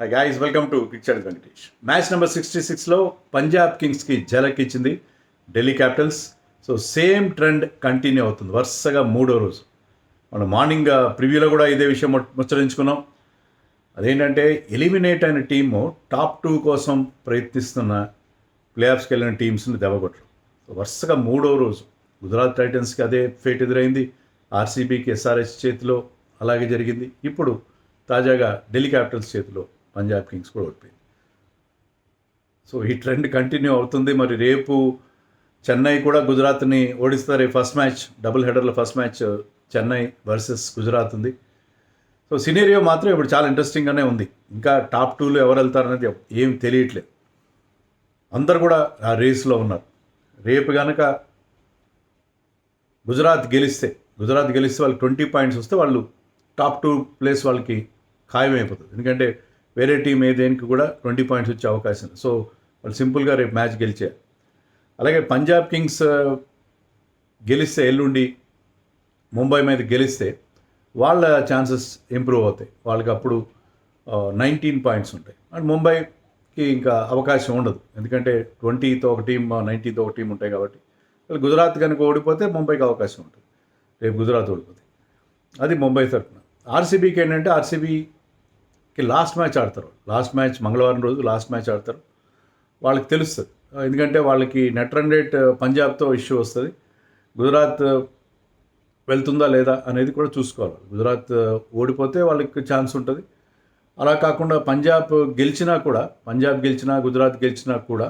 High guys, welcome to picture Venkatesh. Match number 66లో పంజాబ్ కింగ్స్కి ఝలక్ ఇచ్చింది Delhi capitals. So same trend continue అవుతుంది వరుసగా మూడో రోజు. మనం మార్నింగ్ ప్రివ్యూలో కూడా ఇదే విషయం ముచ్చరించుకున్నాం. అదేంటంటే ఎలిమినేట్ అయిన టీము టాప్ 2 కోసం ప్రయత్నిస్తున్న ప్లే ఆఫ్స్కి వెళ్ళిన టీమ్స్ని దెబ్బకొట్టరు. వరుసగా మూడో రోజు గుజరాత్ టైటన్స్కి అదే ఫేట్ ఎదురైంది, ఆర్సీబీకి ఎస్ఆర్హెచ్ చేతిలో అలాగే జరిగింది. ఇప్పుడు తాజాగా ఢిల్లీ క్యాపిటల్స్ చేతిలో పంజాబ్ కింగ్స్ కూడా ఓడిపోయింది. సో ఈ ట్రెండ్ కంటిన్యూ అవుతుంది. మరి రేపు చెన్నై కూడా గుజరాత్ని ఓడిస్తారు. ఫస్ట్ మ్యాచ్ డబుల్ హెడర్లో first match Chennai versus Gujarat ఉంది. సో సినేరియో మాత్రం ఇప్పుడు చాలా ఇంట్రెస్టింగ్గానే ఉంది. ఇంకా టాప్ 2లో ఎవరు వెళ్తారనేది ఏం తెలియట్లేదు. అందరు కూడా ఆ రేస్లో ఉన్నారు. రేపు కనుక గుజరాత్ గెలిస్తే వాళ్ళకి 20 పాయింట్స్ వస్తే వాళ్ళు టాప్ 2 ప్లేస్ వాళ్ళకి ఖాయమైపోతుంది. ఎందుకంటే వేరే టీం దేనికి కూడా 20 పాయింట్స్ వచ్చే అవకాశం. సో వాళ్ళు సింపుల్గా రేపు మ్యాచ్ గెలిచారు. అలాగే పంజాబ్ కింగ్స్ గెలిస్తే ఎల్లుండి ముంబై మీద గెలిస్తే వాళ్ళ ఛాన్సెస్ ఇంప్రూవ్ అవుతాయి. వాళ్ళకి అప్పుడు 19 పాయింట్స్ ఉంటాయి. అండ్ ముంబైకి ఇంకా అవకాశం ఉండదు, ఎందుకంటే 20తో ఒక టీం 19తో ఒక టీం ఉంటాయి కాబట్టి. వాళ్ళు గుజరాత్ కనుక ఓడిపోతే ముంబైకి అవకాశం ఉంటుంది. రేపు గుజరాత్ ఓడిపోతే అది ముంబై తరఫున. ఆర్సీబీకి ఏంటంటే ఆర్సీబీకి లాస్ట్ మ్యాచ్ ఆడతారు. లాస్ట్ మ్యాచ్ మంగళవారం రోజు లాస్ట్ మ్యాచ్ ఆడతారు. వాళ్ళకి తెలుస్తుంది, ఎందుకంటే వాళ్ళకి నెట్ రన్ రేట్ పంజాబ్తో ఇష్యూ వస్తుంది. గుజరాత్ వెళ్తుందా లేదా అనేది కూడా చూసుకోవాలి. గుజరాత్ ఓడిపోతే వాళ్ళకి ఛాన్స్ ఉంటుంది. అలా కాకుండా పంజాబ్ గెలిచినా గుజరాత్ గెలిచినా కూడా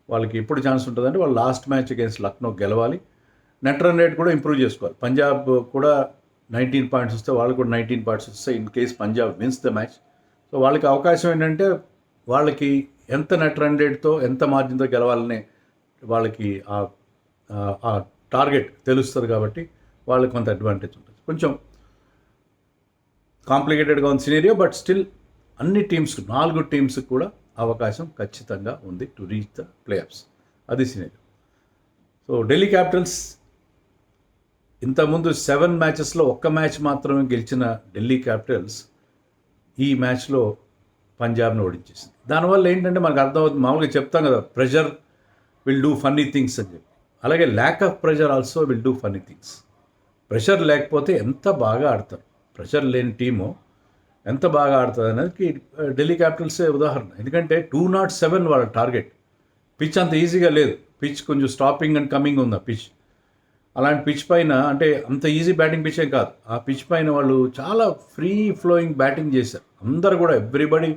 వాళ్ళకి ఎప్పుడు ఛాన్స్ ఉంటుందంటే వాళ్ళు లాస్ట్ మ్యాచ్ అగేన్స్ట్ లక్నో గెలవాలి. నెట్ రన్ రేట్ కూడా ఇంప్రూవ్ చేసుకోవాలి. పంజాబ్ కూడా 19 పాయింట్స్ వస్తే వాళ్ళకి కూడా 19 పాయింట్స్ వస్తాయి in case Punjab wins the match. So వాళ్ళకి అవకాశం ఏంటంటే వాళ్ళకి ఎంత నెట్ రన్ రేట్తో ఎంత మార్జిన్తో గెలవాలనే వాళ్ళకి ఆ టార్గెట్ తెలుస్తుంది. కాబట్టి వాళ్ళకి కొంత అడ్వాంటేజ్ ఉంటుంది. కొంచెం కాంప్లికేటెడ్గా ఉంది సినేరియో, బట్ స్టిల్ అన్ని టీమ్స్ 4 టీమ్స్కి కూడా అవకాశం ఖచ్చితంగా ఉంది to reach the play offs. అది సినేరియో. సో ఢిల్లీ క్యాపిటల్స్ ఇంతకుముందు 7 మ్యాచెస్లో ఒక్క మ్యాచ్ మాత్రమే గెలిచిన ఢిల్లీ క్యాపిటల్స్ ఈ మ్యాచ్లో పంజాబ్ని ఓడించేసింది. దానివల్ల ఏంటంటే మనకు అర్థమవుతుంది, మామూలుగా చెప్తాం కదా, pressure will do funny things అని చెప్పి. అలాగే lack of pressure also will do funny things. Pressure లేకపోతే ఎంత బాగా ఆడతారు, ప్రెషర్ లేని టీము ఎంత బాగా ఆడుతుంది అనేది ఢిల్లీ క్యాపిటల్సే ఉదాహరణ. ఎందుకంటే 207 వాళ్ళ టార్గెట్. పిచ్ అంత ఈజీగా లేదు. పిచ్ కొంచెం స్టాపింగ్ అండ్ కమింగ్ ఉంది ఆ పిచ్. అలాంటి పిచ్ పైన, అంటే అంత ఈజీ బ్యాటింగ్ పిచ్ ఏం కాదు. ఆ పిచ్ పైన వాళ్ళు చాలా ఫ్రీ ఫ్లోయింగ్ బ్యాటింగ్ చేశారు. అందరూ కూడా ఎవ్రీబడి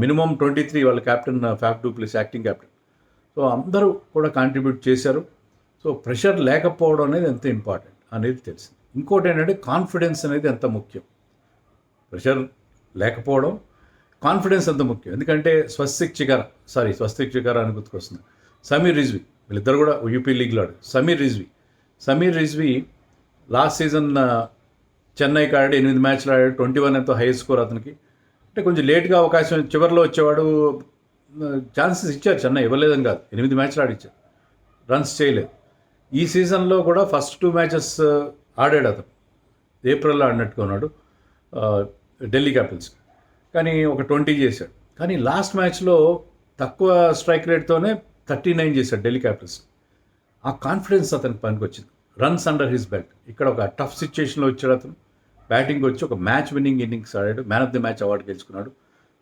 మినిమం 23 వాళ్ళ captain ఫ్యాఫ్ du Plessis acting captain. So అందరూ కూడా కాంట్రిబ్యూట్ చేశారు. సో ప్రెషర్ లేకపోవడం అనేది ఎంత ఇంపార్టెంట్ అనేది తెలిసింది. ఇంకోటి ఏంటంటే కాన్ఫిడెన్స్ అనేది ఎంత ముఖ్యం. ప్రెషర్ లేకపోవడం, కాన్ఫిడెన్స్ అంత ముఖ్యం. ఎందుకంటే స్వస్తిక్ చికారా అని గుర్తుకొస్తుంది. సమీర్ రిజ్వీ, వీళ్ళిద్దరు కూడా యూపీ లీగ్లో ఆడారు. సమీర్ రిజ్వీ లాస్ట్ సీజన్ చెన్నైకి ఆడాడు, 8 మ్యాచ్లు ఆడాడు, 21 ఎంతో హై స్కోర్ అతనికి. అంటే కొంచెం లేట్గా అవకాశం చివరిలో వచ్చేవాడు. ఛాన్సెస్ ఇచ్చారు చెన్నై, ఇవ్వలేదని కాదు. 8 మ్యాచ్లు ఆడిచ్చారు, రన్స్ చేయలేదు. ఈ సీజన్లో కూడా ఫస్ట్ 2 మ్యాచెస్ ఆడాడు అతను. ఏప్రిల్లో ఆడినట్టుగా ఉన్నాడు ఢిల్లీ క్యాపిటల్స్, కానీ ఒక 20 చేశాడు. కానీ లాస్ట్ మ్యాచ్లో తక్కువ స్ట్రైక్ రేట్తోనే 39 చేశాడు ఢిల్లీ క్యాపిటల్స్. ఆ కాన్ఫిడెన్స్ అతనికి పనికొచ్చింది. Runs under his belt. ఇక్కడ ఒక టఫ్ సిచ్యుయేషన్లో వచ్చాడు అతను. బ్యాటింగ్ వచ్చి ఒక మ్యాచ్ విన్నింగ్ ఇన్నింగ్స్ ఆడాడు. Man of the match award గెలుచుకున్నాడు.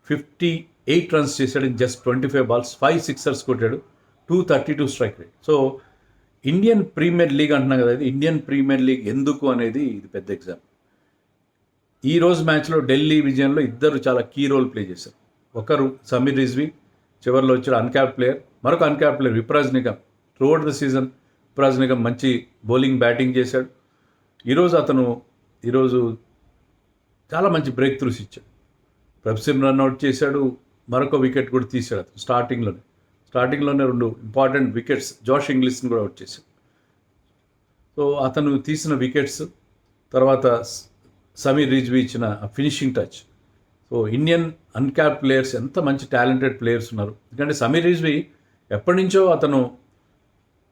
58 రన్స్ చేశాడు ఇన్ జస్ట్ 25 బాల్స్. 5 సిక్సర్స్ కొట్టాడు. 232 strike rate. So Indian Premier League అంటున్నాం కదా, ఇది ఇండియన్ ప్రీమియర్ లీగ్ ఎందుకు అనేది ఇది పెద్ద ఎగ్జాంపుల్. ఈ రోజు మ్యాచ్లో ఢిల్లీ విజయంలో ఇద్దరు చాలా కీ రోల్ ప్లే చేశారు. ఒకరు సమీర్ రిజ్వీ, చివరిలో వచ్చాడు అన్క్యాప్ ప్లేయర్. మరొక uncapped player Vipraj Nigam. Throughout the season Vipraj Nigam మంచి బౌలింగ్ బ్యాటింగ్ చేశాడు. ఈరోజు చాలా మంచి బ్రేక్ త్రూస్ ఇచ్చాడు. ప్రభ్సిమ్ రన్అట్ చేశాడు, మరొక వికెట్ కూడా తీశాడు అతను స్టార్టింగ్లోనే 2 ఇంపార్టెంట్ వికెట్స్ జోష్ ఇంగ్లీష్ని కూడా అవుట్ చేశాడు. సో అతను తీసిన వికెట్స్ తర్వాత సమీర్ రిజ్వీ ఇచ్చిన finishing touch. So Indian uncap players ఎంత మంచి టాలెంటెడ్ ప్లేయర్స్ ఉన్నారు. ఎందుకంటే సమీర్ రిజ్వీ ఎప్పటి నుంచో అతను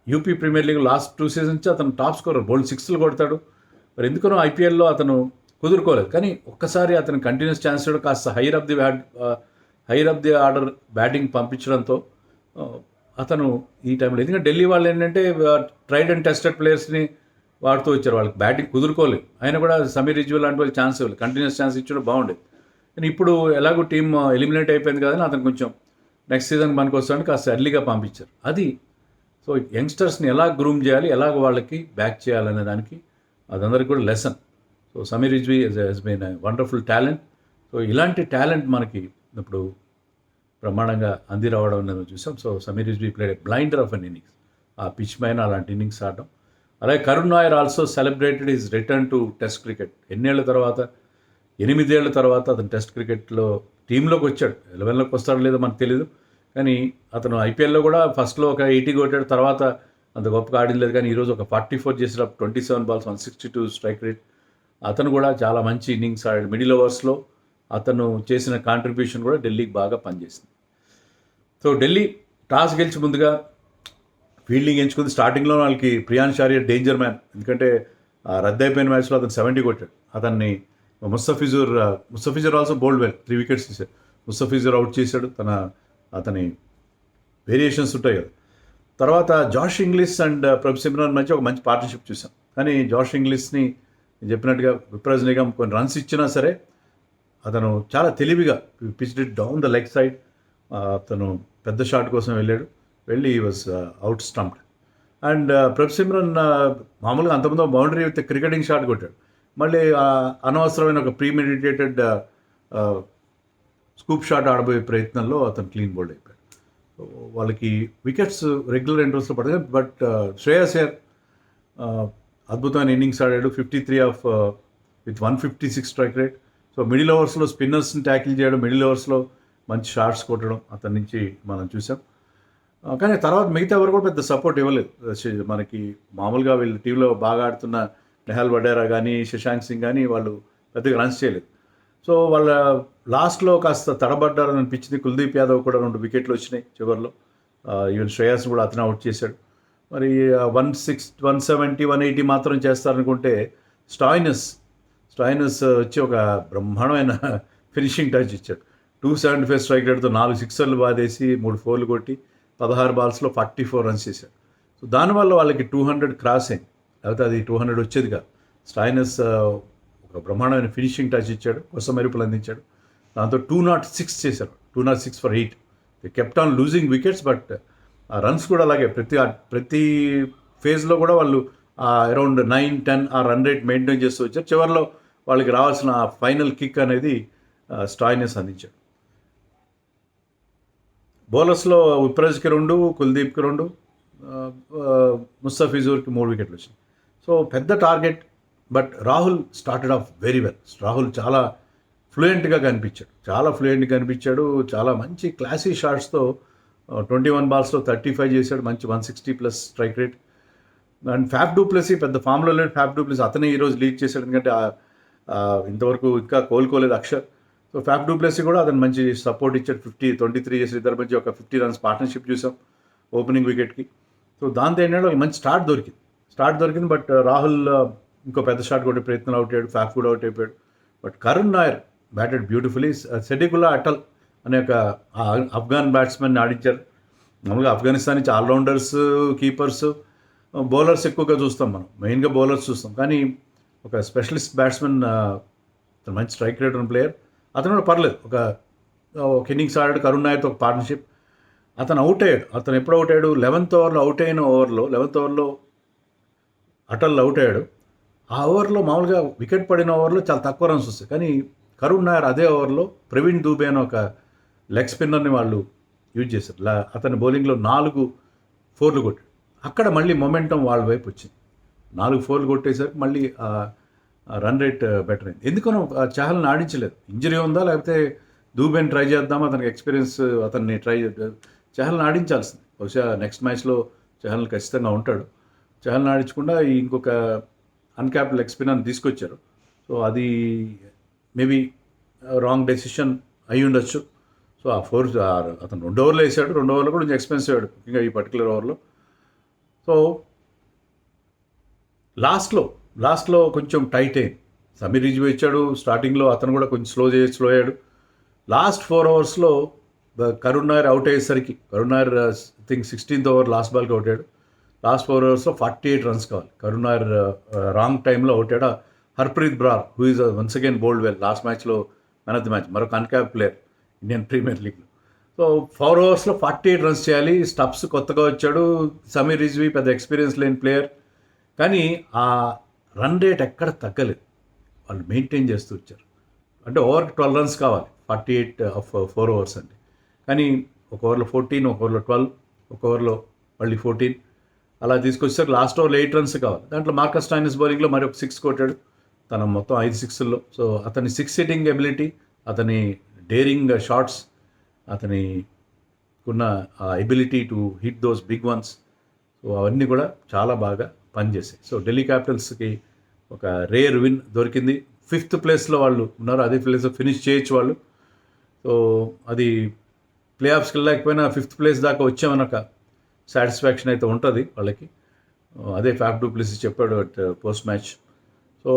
UP Premier League last 2 seasons నుంచి అతను టాప్ స్కోరర్, బౌల్డ్ 6లు కొడతాడు. మరి ఎందుకనో ఐపీఎల్లో అతను కుదురుకోలేదు. కానీ ఒక్కసారి అతను కంటిన్యూస్ ఛాన్స్ కూడా కాస్త higher of the order batting పంపించడంతో అతను ఈ టైంలో, ఎందుకంటే ఢిల్లీ వాళ్ళు ఏంటంటే ట్రైడ్ అండ్ టెస్టెడ్ ప్లేయర్స్ని వాడుతూ వచ్చారు, వాళ్ళకి బ్యాటింగ్ కుదురుకోలేదు. ఆయన కూడా సమీర్ రిజ్వల్ లాంటి వాళ్ళు ఛాన్స్ ఇవ్వాలి, కంటిన్యూస్ ఛాన్స్ ఇచ్చడం బాగుండేది. కానీ ఇప్పుడు ఎలాగో టీమ్ ఎలిమినేట్ అయిపోయింది కదా, అతను కొంచెం నెక్స్ట్ సీజన్ మనకు వస్తాడని కాస్త ఎర్లీగా పంపించారు. అది సో యంగ్స్టర్స్ని ఎలా గ్రూమ్ చేయాలి, ఎలాగ వాళ్ళకి బ్యాక్ చేయాలనే దానికి అదందరికీ కూడా lesson. So Sameer Rizvi he's been wonderful talent. So ఇలాంటి టాలెంట్ మనకి ఇప్పుడు బ్రహ్మాండంగా అంది రావడం అనేది చూసాం. So Sameer Rizvi played blinder of an innings, ఆ పిచ్ పైన అలాంటి ఇన్నింగ్స్ ఆడడం. అలాగే Karun Nair also celebrated his return to test cricket. 8 ఏళ్ల తర్వాత అతను టెస్ట్ క్రికెట్లో టీంలోకి వచ్చాడు. 11లోకి వస్తాడో లేదో మనకు తెలియదు, కానీ అతను ఐపీఎల్లో కూడా ఫస్ట్లో ఒక 80 కొట్టాడు, తర్వాత అంత గొప్పగా ఆడింది లేదు. కానీ ఈరోజు ఒక 44 చేసిన 27 balls 162 స్ట్రైక్ రేట్. అతను కూడా చాలా మంచి ఇన్నింగ్స్ ఆడాడు. మిడిల్ ఓవర్స్లో అతను చేసిన కాంట్రిబ్యూషన్ కూడా ఢిల్లీకి బాగా పనిచేసింది. సో ఢిల్లీ టాస్ గెలిచి ముందుగా ఫీల్డింగ్ ఎంచుకుంది. స్టార్టింగ్లో వాళ్ళకి ప్రియాన్ షారియర్ డేంజర్ మ్యాన్, ఎందుకంటే రద్దయిపోయిన మ్యాచ్లో అతను 70 కొట్టాడు. అతన్ని Mustafizur also bowled well, 3 wickets తీశాడు. ముస్తఫిజుర్ అవుట్ చేశాడు. అతని వేరియేషన్స్ ఉంటాయి కదా. తర్వాత Josh Inglis and Prabh Simran మధ్య ఒక మంచి పార్ట్నర్షిప్ చూసాం. కానీ జాష్ ఇంగ్లీష్ని చెప్పినట్టుగా విప్రాజ్ నిగమ్ కొన్ని రన్స్ ఇచ్చినా సరే అతను చాలా తెలివిగా pitched it down the leg side. అతను పెద్ద షాట్ కోసం వెళ్ళి was out stumped. And Prabh Simran మామూలుగా అంతకుముందు బౌండరీ విత్ క్రికెటింగ్ షాట్ కొట్టాడు. మళ్ళీ అనవసరమైన ఒక ప్రీమెడిటేటెడ్ స్కూప్ షాట్ ఆడబోయే ప్రయత్నంలో అతను క్లీన్ బౌల్డ్ అయిపోయాడు. వాళ్ళకి వికెట్స్ రెగ్యులర్ ఇంట్రెస్ట్లో పడతాయి. బట్ శ్రేయస్ అయ్యర్ అద్భుతమైన ఇన్నింగ్స్ ఆడాడు. 53 with 156 strike rate. So middle ఓవర్స్లో స్పిన్నర్స్ని ట్యాకిల్ చేయడం, మిడిల్ ఓవర్స్లో మంచి షాట్స్ కొట్టడం అతని నుంచి మనం చూసాం. కానీ తర్వాత మిగతా ఎవరు కూడా పెద్ద సపోర్ట్ ఇవ్వలేదు మనకి. మామూలుగా వీళ్ళు టీంలో బాగా ఆడుతున్న నెహల్ వడేరా కానీ శశాంక్ సింగ్ కానీ వాళ్ళు పెద్దగా రన్స్ చేయలేదు. సో వాళ్ళ లాస్ట్లో కాస్త తడబడ్డారని అనిపించింది. కుల్దీప్ యాదవ్ కూడా 2 వికెట్లు వచ్చినాయి చివరిలో. ఈవెన్ శ్రేయస్ కూడా అతను అవుట్ చేశాడు. మరి 170, 180 మాత్రం చేస్తారనుకుంటే స్టాయినస్ వచ్చి ఒక బ్రహ్మాండమైన ఫినిషింగ్ టచ్ ఇచ్చాడు. 275 స్ట్రైక్ రేట్తో 4 సిక్సర్లు బాధేసి 3 4లు కొట్టి 16 balls 44 runs చేశాడు. సో దానివల్ల వాళ్ళకి 200 క్రాస్ అయింది, లేకపోతే అది 200 వచ్చేది కాదు. స్టాయినస్ ఒక బ్రహ్మాండమైన ఫినిషింగ్ టచ్ ఇచ్చాడు, కొత్త మెరుపులు అందించాడు. దాంతో 206 చేశారు. 206 for 8. The kept on losing wickets, but ఆ రన్స్ కూడా అలాగే ప్రతి ఫేజ్లో కూడా వాళ్ళు అరౌండ్ 9-10 ఆ రన్ రేట్ మెయింటైన్ చేస్తూ వచ్చారు. చివరిలో వాళ్ళకి రావాల్సిన ఫైనల్ కిక్ అనేది స్టాయినస్ అందించాడు. బౌలర్స్లో విప్రాజ్కి 2, కుల్దీప్కి 2, ముస్తఫిజుర్కి 3 వికెట్లు వచ్చినాయి. సో పెద్ద target. But Rahul started off very well. Rahul చాలా ఫ్లూయెంట్గా కనిపించాడు. చాలా మంచి క్లాసీ షాట్స్తో 21 balls 35 చేశాడు. మంచి 160+ strike rate. And Faf du Plessis పెద్ద ఫామ్లో లేడు. ఫ్యాఫ్ డూ ప్లెసీ అతనే ఈరోజు లీడ్ చేశాడు, ఎందుకంటే ఇంతవరకు ఇంకా కోలుకోలేదు అక్షర్. సో ఫ్యాఫ్ డూ ప్లెసీ కూడా అతను మంచి సపోర్ట్ ఇచ్చాడు. 23 చేసి ఇద్దరు మధ్య ఒక 50 runs పార్ట్నర్షిప్ చూసాం ఓపెనింగ్ వికెట్కి. సో దాంతో ఏంటంటే మంచి స్టార్ట్ దొరికింది. బట్ రాహుల్ ఇంకో పెద్ద షాట్ కొట్టే ప్రయత్నం అవుట్ అయ్యాడు. ఫ్యాఫ్ కూడా అవుట్ అయిపోయాడు. But Karun Nayar batted beautifully. Sediqullah Atal అనే ఒక అఫ్ఘాన్ బ్యాట్స్మెన్ ఆడించారు. మామూలుగా ఆఫ్ఘనిస్తాన్ నుంచి ఆల్రౌండర్స్, కీపర్స్, బౌలర్స్ ఎక్కువగా చూస్తాం మనం, మెయిన్గా బౌలర్స్ చూస్తాం. కానీ ఒక స్పెషలిస్ట్ బ్యాట్స్మెన్, మంచి స్ట్రైక్ రేట్ ఉన్న ప్లేయర్, అతను కూడా పర్లేదు. ఒక ఇన్నింగ్స్ ఆడాడు కరుణ్ నాయర్తో ఒక పార్ట్నర్షిప్. అతను అవుట్ అయ్యాడు. అతను ఎప్పుడు అవుట్ అయ్యాడు? 11th ఓవర్లో అవుట్ అయిన ఓవర్లో అటల్ అవుట్ అయ్యాడు. ఆ ఓవర్లో మామూలుగా వికెట్ పడిన ఓవర్లో చాలా తక్కువ రన్స్ వస్తాయి. కానీ కరుణ్ నాయర్ అదే ఓవర్లో ప్రవీణ్ దూబే అని ఒక లెగ్ స్పిన్నర్ని వాళ్ళు యూజ్ చేశారు. అతని బౌలింగ్లో 4 4లు కొట్టాడు. అక్కడ మళ్ళీ మొమెంటం వాళ్ళ వైపు వచ్చింది. 4 4లు కొట్టేసరికి మళ్ళీ రన్ రేట్ బెటర్ అయింది. ఎందుకనో చహల్ని ఆడించలేదు. ఇంజరీ ఉందా, లేకపోతే దూబేని ట్రై చేద్దాం, అతనికి ఎక్స్పీరియన్స్, అతన్ని చహల్ని ఆడించాల్సింది. బహుశా నెక్స్ట్ మ్యాచ్లో చహల్ ఖచ్చితంగా ఉంటాడు. చహల్ని ఆడించకుండా ఇంకొక అన్క్యాప్డ్ లెగ్ స్పిన్నర్ని తీసుకొచ్చారు. సో అది మేబీ రాంగ్ డెసిషన్ అయి ఉండొచ్చు. సో అతను 2 ఓవర్లు వేసాడు. 2 ఓవర్లో కూడా కొంచెం ఎక్స్పెన్సివ్ అయ్యాడు, ముఖ్యంగా ఈ పర్టికులర్ ఓవర్లో. సో లాస్ట్లో కొంచెం టైట్ అయింది. సమీర్ రిజ్వీ ఇచ్చాడు స్టార్టింగ్లో, అతను కూడా కొంచెం స్లో అయ్యాడు. లాస్ట్ 4 ఓవర్స్లో కరుణ్ నాయర్ అవుట్ అయ్యేసరికి, Karun Nayar think 16th over last బాల్కి అవుట్ అయ్యాడు. లాస్ట్ 4 ఓవర్స్లో 48 రన్స్ కావాలి. కరుణ్ నాయర్ రాంగ్ టైంలో అవుట్ అయ్యాడు. Harpreet Brar who is once again bowled well, last మ్యాచ్లో మ్యాన్ ఆఫ్ ది మ్యాచ్, మరొక అన్క్యాప్ ప్లేయర్ ఇండియన్ ప్రీమియర్ లీగ్లో. సో 4 ఓవర్స్లో 48 రన్స్ చేయాలి. స్టబ్స్ కొత్తగా వచ్చాడు. సమీర్ రిజ్వీ పెద్ద ఎక్స్పీరియన్స్ లేని ప్లేయర్, కానీ ఆ రన్ రేట్ ఎక్కడ తగ్గలేదు. వాళ్ళు మెయింటైన్ చేస్తూ వచ్చారు. అంటే ఓవర్కి 12 రన్స్ కావాలి 48 ఆఫ్ 4 ఓవర్స్ అంటే, కానీ ఒక ఓవర్లో 14, ఒక ఓవర్లో 12, ఒక ఓవర్లో మళ్ళీ 14 అలా తీసుకొచ్చారు. లాస్ట్ ఓవర్లో 8 రన్స్ కావాలి. దాంట్లో మార్కస్ స్టోయినిస్ బౌలింగ్లో మరి ఒక 6 కొట్టాడు. తన మొత్తం 5 6ల్లో. సో అతని 6 హిట్టింగ్ ఎబిలిటీ, అతని డేరింగ్ షాట్స్, అతని ఉన్న ability to hit those big ones, so అవన్నీ కూడా చాలా బాగా పనిచేసాయి. సో ఢిల్లీ క్యాపిటల్స్కి ఒక రేర్ విన్ దొరికింది. 5th ప్లేస్లో వాళ్ళు ఉన్నారు, అదే ప్లేస్లో ఫినిష్ చేయొచ్చు వాళ్ళు. సో అది ప్లే ఆఫ్స్కి వెళ్ళలేకపోయినా 5th ప్లేస్ దాకా వచ్చామని ఒక సాటిస్ఫాక్షన్ అయితే ఉంటుంది వాళ్ళకి. అదే ఫ్యాఫ్ డు ప్లేసెస్ చెప్పాడు at post match. So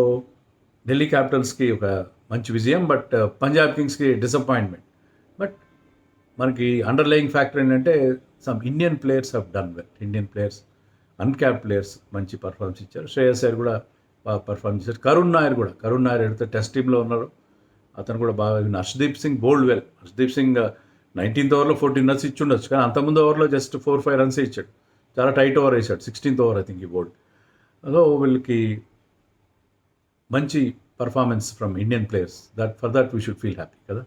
Delhi క్యాపిటల్స్కి ఒక మంచి విజయం, బట్ పంజాబ్ కింగ్స్కి డిసప్పాయింట్మెంట్. బట్ మనకి అండర్లయింగ్ ఫ్యాక్టర్ ఏంటంటే some Indian players have done well. Indian players, uncapped players మంచి పర్ఫార్మెన్స్ ఇచ్చారు. శ్రేయస్ అయ్యర్ కూడా బాగా పర్ఫార్మ్ చేశారు. కరుణ్ నాయర్ అయితే టెస్ట్ టీంలో ఉన్నారు, అతను కూడా బాగా. Harshdeep Singh bowled well. Harshdeep Singh 19th ఓవర్లో 14 రన్స్ ఇచ్చి ఉండొచ్చు, కానీ అంతకుముందు ఓవర్లో జస్ట్ 4-5 రన్స్ ఇచ్చాడు. చాలా టైట్ ఓవర్ వేసాడు. 16th ఓవర్ ఐ థింక్ ఈ బౌల్డ్. సో వీళ్ళకి మంచి performance from Indian players. For that we should feel happy కదా.